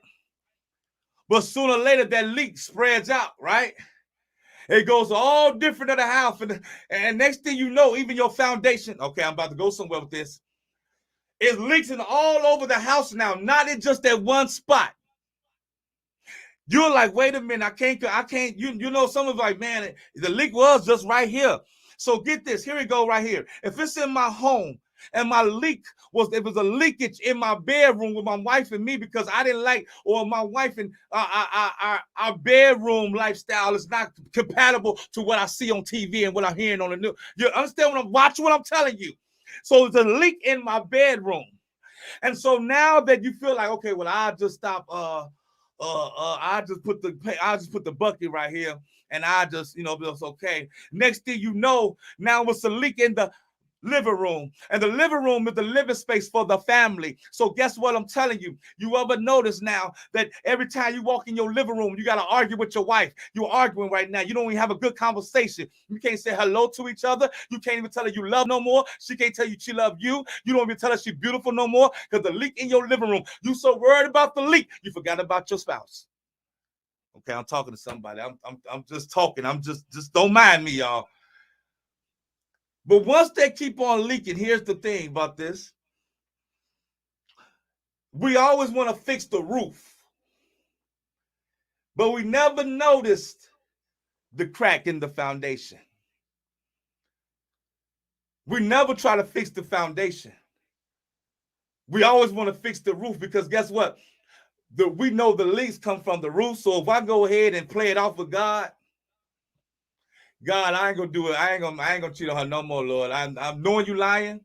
But sooner or later that leak spreads out, right? It goes all different of the house, and next thing you know, even your foundation. Okay, I'm about to go somewhere with this. It's leaking all over the house now, not in just that one spot. You're like, wait a minute, I can't. You know, some of like, man, the leak was just right here. So get this, here we go right here. If it's in my home and my leak it was a leakage in my bedroom with my wife and me because I didn't like, or my wife and our bedroom lifestyle is not compatible to what I see on TV and what I'm hearing on the news. You understand what I'm telling you? So it's a leak in my bedroom. And so now that you feel like, okay, well, I'll just stop, I just put the bucket right here and I just, it's okay. Next thing you know, now it's a leak in the living room, and the living room is the living space for the family. So guess what I'm telling you? You ever notice now that every time you walk in your living room, you got to argue with your wife. You're arguing right now. You don't even have a good conversation. You can't say hello to each other. You can't even tell her you love no more. She can't tell you she love you. You don't even tell her she's beautiful no more because the leak in your living room. You so worried about the leak, you forgot about your spouse. Okay, I'm talking to somebody. I'm just talking. I'm just don't mind me, y'all. But once they keep on leaking, here's the thing about this. We always want to fix the roof, but we never noticed the crack in the foundation. We never try to fix the foundation. We always want to fix the roof because guess what? We know the leaks come from the roof. So if I go ahead and play it off with God, I ain't gonna do it. I ain't gonna cheat on her no more, Lord. I'm knowing you lying.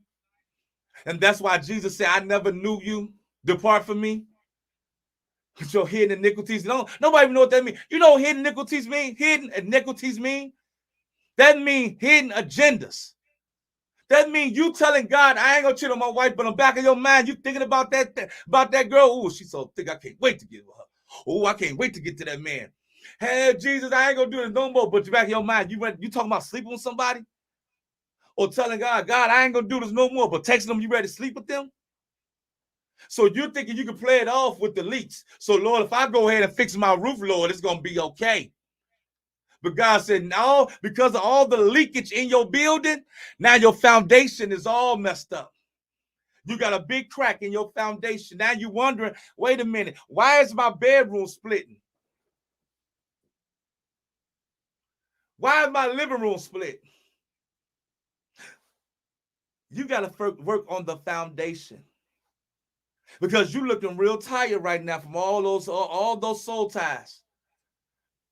And that's why Jesus said, I never knew you. Depart from me. With your hidden iniquities. Nobody even know what that means. You know what hidden iniquities mean? Hidden iniquities mean? That means hidden agendas. That means you telling God, I ain't gonna cheat on my wife, but on the back of your mind, you thinking about that girl. Oh, she's so thick, I can't wait to get with her. Oh, I can't wait to get to that man. Hey, Jesus, I ain't gonna do this no more. But the back of your mind, you talking about sleeping with somebody? Or telling God, I ain't gonna do this no more, but texting them, you ready to sleep with them? So you're thinking you can play it off with the leaks. So, Lord, if I go ahead and fix my roof, Lord, it's gonna be okay. But God said, no, because of all the leakage in your building, now your foundation is all messed up. You got a big crack in your foundation. Now you're wondering, wait a minute, why is my bedroom splitting? Why is my living room split? You got to work on the foundation. Because you're looking real tired right now from all those soul ties.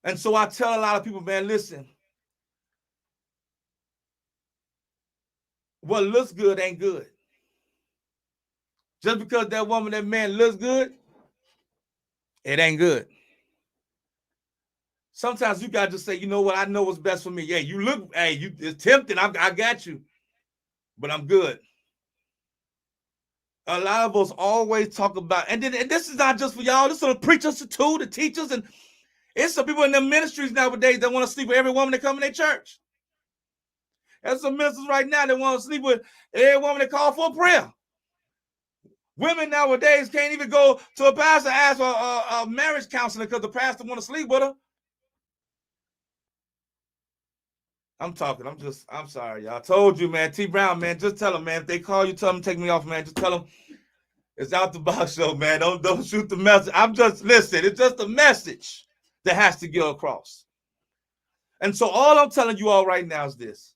And so I tell a lot of people, man, listen, what looks good ain't good. Just because that woman, that man looks good, it ain't good. Sometimes you got to say, you know what, I know what's best for me. Yeah, it's tempting, I got you, but I'm good. A lot of us always talk about, and this is not just for y'all. This is for the preachers too, the teachers, and it's some people in the ministries nowadays that want to sleep with every woman that come in their church. There's some ministers right now that want to sleep with every woman that call for a prayer. Women nowadays can't even go to a pastor and ask for a marriage counselor because the pastor want to sleep with her. I'm sorry, y'all. I told you, man. T Brown, man, just tell them, man. If they call you, tell them take me off, man. Just tell them it's Out the Box Show, man. Don't shoot the message. Listen, it's just a message that has to get across. And so all I'm telling you all right now is this.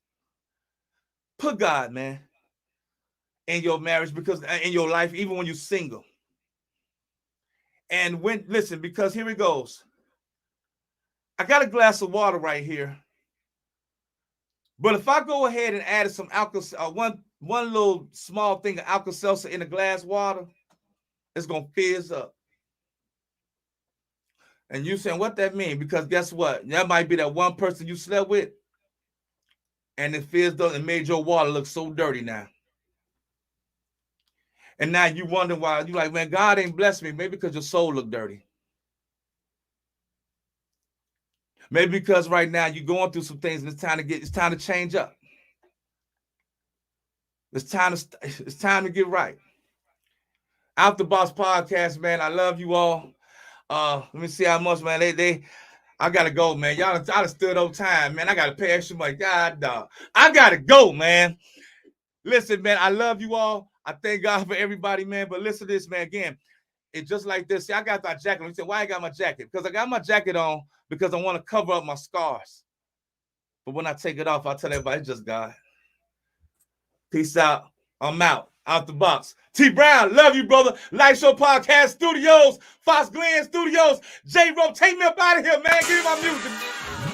Put God, man, in your marriage, because in your life, even when you're single. And listen, because here it goes. I got a glass of water right here. But if I go ahead and add some one little small thing of Alka-Seltzer in the glass water, it's going to fizz up. And you saying, what that mean? Because guess what? That might be that one person you slept with, and it fizzed up and made your water look so dirty now. And now you wonder why. You like, man, God ain't blessed me. Maybe because your soul look dirty. Maybe because right now you're going through some things and it's time to change up. It's time to get right. Out the Box Podcast, man. I love you all. Let me see how much, man. I gotta go, man. Y'all done stood on time, man. I gotta pay extra money. God, dog. I gotta go, man. Listen, man. I love you all. I thank God for everybody, man. But listen to this, man. Again, it's just like this. See, I got my jacket. You say, why I got my jacket? Because I got my jacket on because I want to cover up my scars. But when I take it off, I tell everybody, it's just God. Peace out. I'm out. Out the box. T Brown, love you, brother. Light Show Podcast Studios, Fox Glen Studios. J Rowe, take me up out of here, man. Give me my music.